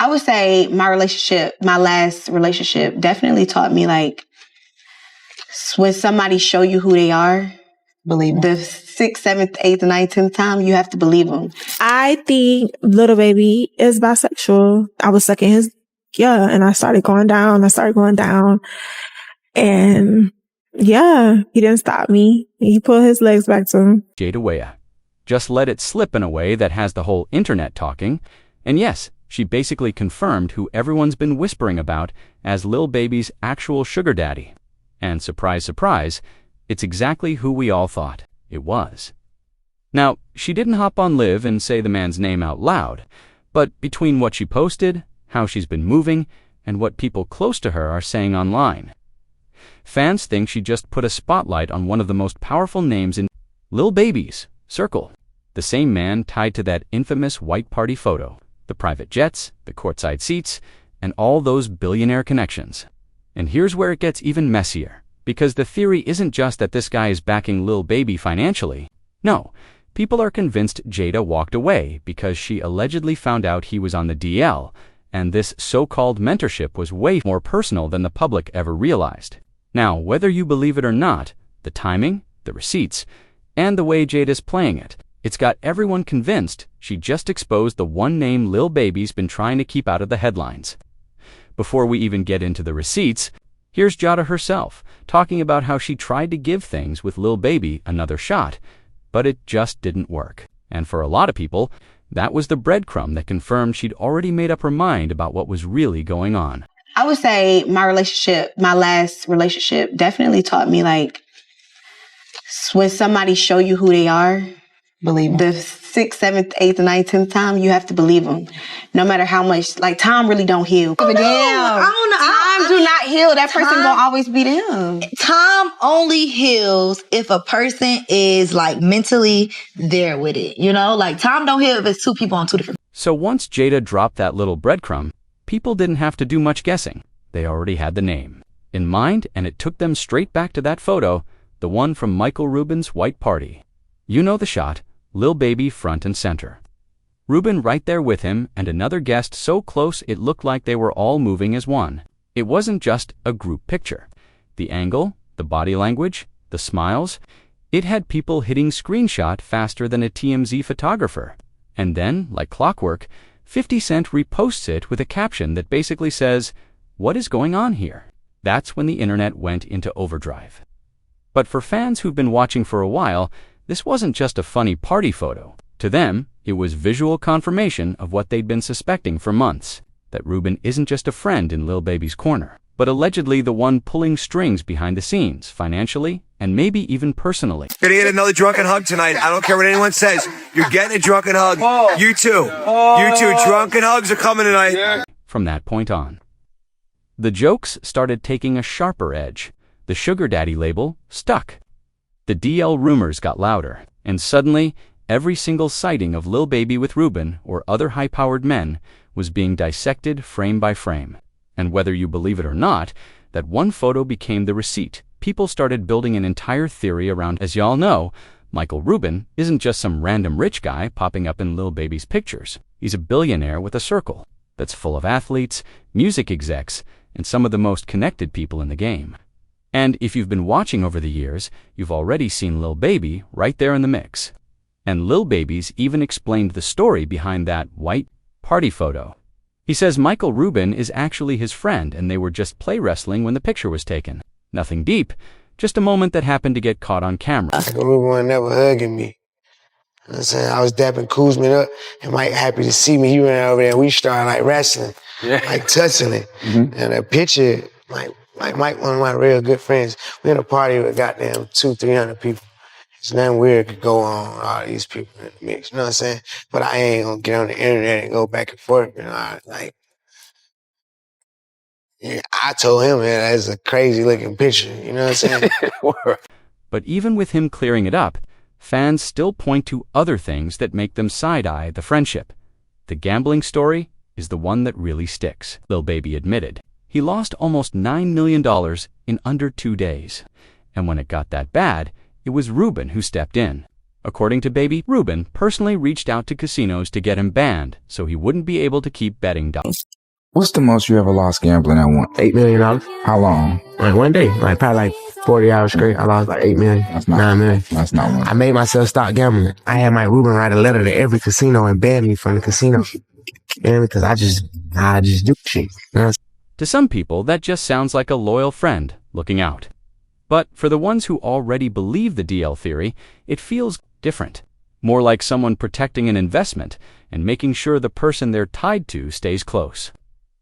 I would say my last relationship definitely taught me, like, when somebody show you who they are, believe them. The 6th, 7th, 8th, 9th, 10th time, you have to believe them. I think Lil Baby is bisexual. I was sucking his, and I started going down. And he didn't stop me. He pulled his legs back to him. Jayda Wayda just let it slip in a way that has the whole internet talking. And yes, she basically confirmed who everyone's been whispering about as Lil Baby's actual sugar daddy. And surprise, surprise, it's exactly who we all thought it was. Now, she didn't hop on Liv and say the man's name out loud, but between what she posted, how she's been moving, and what people close to her are saying online, fans think she just put a spotlight on one of the most powerful names in Lil Baby's circle. The same man tied to that infamous white party photo, the private jets, the courtside seats, and all those billionaire connections. And here's where it gets even messier, because the theory isn't just that this guy is backing Lil Baby financially. No, people are convinced Jayda walked away because she allegedly found out he was on the DL, and this so-called mentorship was way more personal than the public ever realized. Now, whether you believe it or not, the timing, the receipts, and the way Jayda's playing it, it's got everyone convinced she just exposed the one name Lil Baby's been trying to keep out of the headlines. Before we even get into the receipts, here's Jayda herself talking about how she tried to give things with Lil Baby another shot, but it just didn't work. And for a lot of people, that was the breadcrumb that confirmed she'd already made up her mind about what was really going on. I would say my last relationship definitely taught me, like, when somebody show you who they are, Believe them. The 6th, 7th, 8th, 9th, 10th time, you have to believe them. No matter how much, like, time really don't heal. I don't know. Time do not heal. That person gonna always be them. Time only heals if a person is, like, mentally there with it. You know, like, time don't heal if it's two people on two different. So once Jayda dropped that little breadcrumb, people didn't have to do much guessing. They already had the name in mind, and it took them straight back to that photo, the one from Michael Rubin's white party. You know the shot, Lil Baby front and center. Rubin right there with him, and another guest so close it looked like they were all moving as one. It wasn't just a group picture. The angle, the body language, the smiles, it had people hitting screenshot faster than a TMZ photographer. And then, like clockwork, 50 Cent reposts it with a caption that basically says, "What is going on here?" That's when the internet went into overdrive. But for fans who've been watching for a while, this wasn't just a funny party photo. To them, it was visual confirmation of what they'd been suspecting for months, that Rubin isn't just a friend in Lil Baby's corner, but allegedly the one pulling strings behind the scenes, financially and maybe even personally. You're gonna get another drunken hug tonight. I don't care what anyone says. You're getting a drunken hug. You too. You too. Drunken hugs are coming tonight. From that point on, the jokes started taking a sharper edge. The sugar daddy label stuck. The DL rumors got louder, and suddenly, every single sighting of Lil Baby with Rubin or other high-powered men was being dissected frame by frame. And whether you believe it or not, that one photo became the receipt. People started building an entire theory around. As y'all know, Michael Rubin isn't just some random rich guy popping up in Lil Baby's pictures. He's a billionaire with a circle that's full of athletes, music execs, and some of the most connected people in the game. And if you've been watching over the years, you've already seen Lil Baby right there in the mix. And Lil Baby's even explained the story behind that white party photo. He says Michael Rubin is actually his friend and they were just play wrestling when the picture was taken. Nothing deep, just a moment that happened to get caught on camera. Michael Rubin was never hugging me. You know what I'm saying? I was dapping Kuzman up and Mike happy to see me. He ran over there and we started like wrestling, like touching it. And a picture, like Mike, one of my real good friends, we had a party with goddamn 200-300 people. There's nothing weird could go on with all these people in the mix, you know what I'm saying? But I ain't gonna get on the internet and go back and forth, you know, I told him, man, that's a crazy looking picture, you know what I'm saying? But even with him clearing it up, fans still point to other things that make them side-eye the friendship. The gambling story is the one that really sticks, Lil Baby admitted. He lost almost $9 million in under 2 days. And when it got that bad, it was Rubin who stepped in. According to Baby, Ruben personally reached out to casinos to get him banned so he wouldn't be able to keep betting dollars. What's the most you ever lost gambling at once? $8 million. How long? Like one day, like probably like 40 hours straight. I lost like 8 million, That's not 9 million. That's not one. I made myself stop gambling. I had my Ruben write a letter to every casino and ban me from the casino. Because I just do shit. You know? To some people, that just sounds like a loyal friend looking out. But for the ones who already believe the DL theory, it feels different. More like someone protecting an investment and making sure the person they're tied to stays close.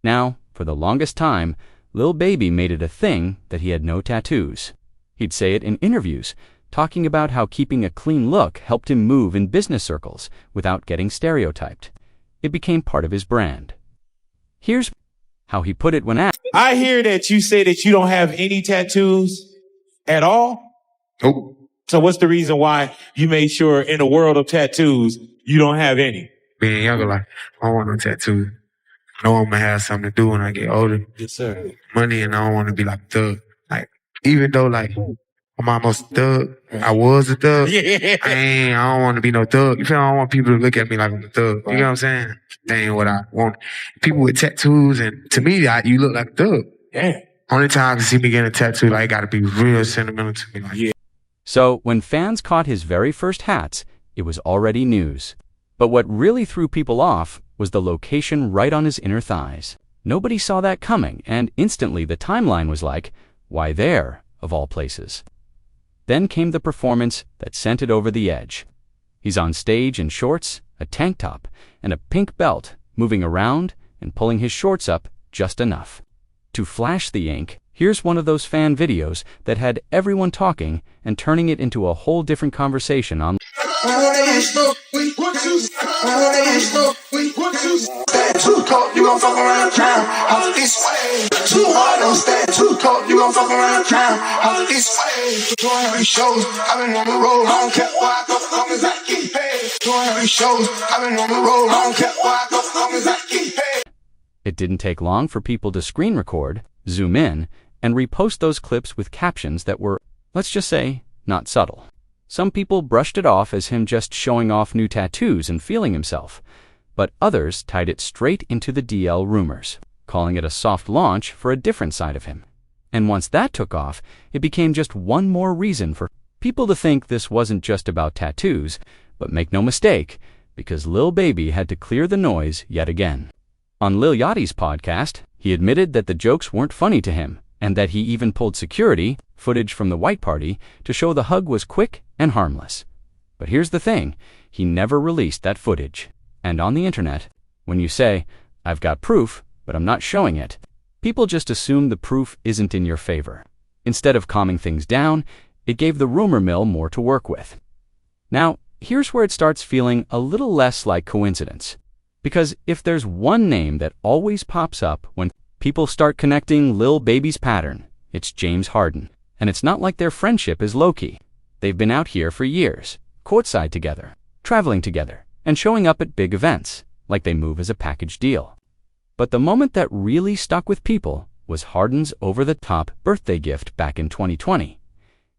Now, for the longest time, Lil Baby made it a thing that he had no tattoos. He'd say it in interviews, talking about how keeping a clean look helped him move in business circles without getting stereotyped. It became part of his brand. Here's how he put it when asked. I hear that you say that you don't have any tattoos at all. Nope. So what's the reason why you made sure in the world of tattoos, you don't have any? Being younger, like, I don't want no tattoos. I know I'm gonna have something to do when I get older. Yes, sir. Money, and I don't want to be like a thug. Like, even though, like, I'm almost a thug, I was a thug. Yeah. I don't want to be no thug. You feel? I don't want people to look at me like I'm a thug. You know what I'm saying? That ain't what I want. People with tattoos, and to me, you look like a thug. Yeah. Only time you see me getting a tattoo, like, it gotta be real sentimental to me. Like, Yeah. So, when fans caught his very first hats, it was already news. But what really threw people off was the location right on his inner thighs. Nobody saw that coming, and instantly the timeline was like, why there, of all places? Then came the performance that sent it over the edge. He's on stage in shorts, a tank top, and a pink belt, moving around and pulling his shorts up just enough. To flash the ink, here's one of those fan videos that had everyone talking and turning it into a whole different conversation on. You gon' fuck around town, all this way. Too hard on stand, too cold. You gon' fuck around town, all this way. Doing every shows, I've been on the road. I don't care why I go, long as I get paid. Doing every shows, I've been on the road. I don't care why I go, long as I get paid. It didn't take long for people to screen record, zoom in, and repost those clips with captions that were, let's just say, not subtle. Some people brushed it off as him just showing off new tattoos and feeling himself, but others tied it straight into the DL rumors, calling it a soft launch for a different side of him. And once that took off, it became just one more reason for people to think this wasn't just about tattoos, but make no mistake, because Lil Baby had to clear the noise yet again. On Lil Yachty's podcast, he admitted that the jokes weren't funny to him, and that he even pulled security, footage from the white party, to show the hug was quick and harmless. But here's the thing, he never released that footage. And on the internet, when you say, I've got proof, but I'm not showing it, people just assume the proof isn't in your favor. Instead of calming things down, it gave the rumor mill more to work with. Now, here's where it starts feeling a little less like coincidence. Because if there's one name that always pops up when people start connecting Lil Baby's pattern, it's James Harden. And it's not like their friendship is low-key. They've been out here for years, courtside together, traveling together, and showing up at big events, like they move as a package deal. But the moment that really stuck with people was Harden's over-the-top birthday gift back in 2020.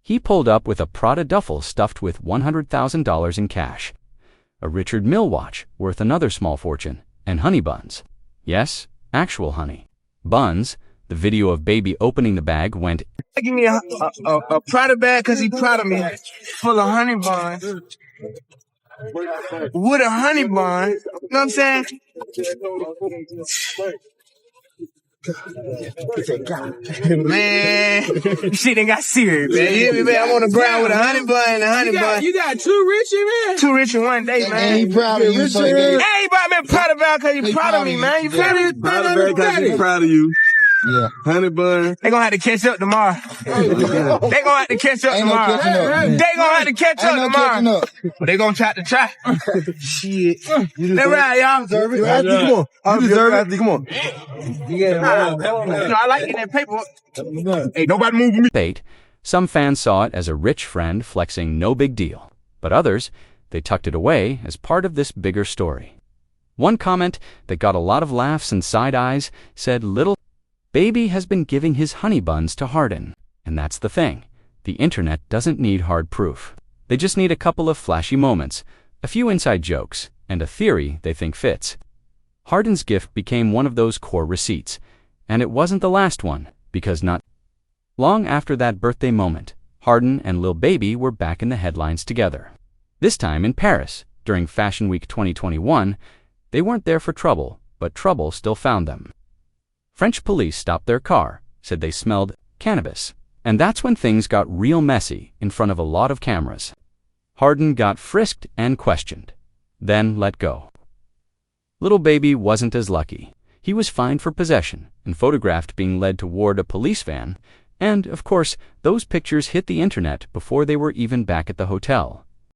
He pulled up with a Prada duffel stuffed with $100,000 in cash, a Richard Mille watch worth another small fortune, and honey buns. Yes, actual honey. Buns. The video of Baby opening the bag went. give me a Prada bag because he proud of me, full of honey buns. With a honey bun, you know what I'm saying? Man, shit ain't got serious, man. You hear me, man? I'm on the ground with a honey bun and a honey bun. You got two Richie, man? Two rich in one day, man. And he proud of you, so he gave Hey, he brought me a Prada bag because he proud of me, man. You feel me? Proud of you. Yeah. Honey bun. They gonna have to catch up tomorrow. They gonna have to catch up tomorrow. They gonna have to catch up tomorrow. But they gonna try to try. Shit. They right, y'all. Come on. You deserve it. Come on. You know, I like getting that paper. Hey, nobody move me. Bait. Some fans saw it as a rich friend flexing no big deal, but others, they tucked it away as part of this bigger story. One comment that got a lot of laughs and side eyes said Lil Baby has been giving his honey buns to Harden. And that's the thing. The internet doesn't need hard proof. They just need a couple of flashy moments, a few inside jokes, and a theory they think fits. Harden's gift became one of those core receipts, and it wasn't the last one, because not long after that birthday moment, Harden and Lil Baby were back in the headlines together. This time in Paris, during Fashion Week 2021, they weren't there for trouble, but trouble still found them. French police stopped their car, said they smelled cannabis, and that's when things got real messy in front of a lot of cameras. Harden got frisked and questioned, then let go. Lil Baby wasn't as lucky. He was fined for possession and photographed being led toward a police van, and, of course, those pictures hit the internet before they were even back at the hotel.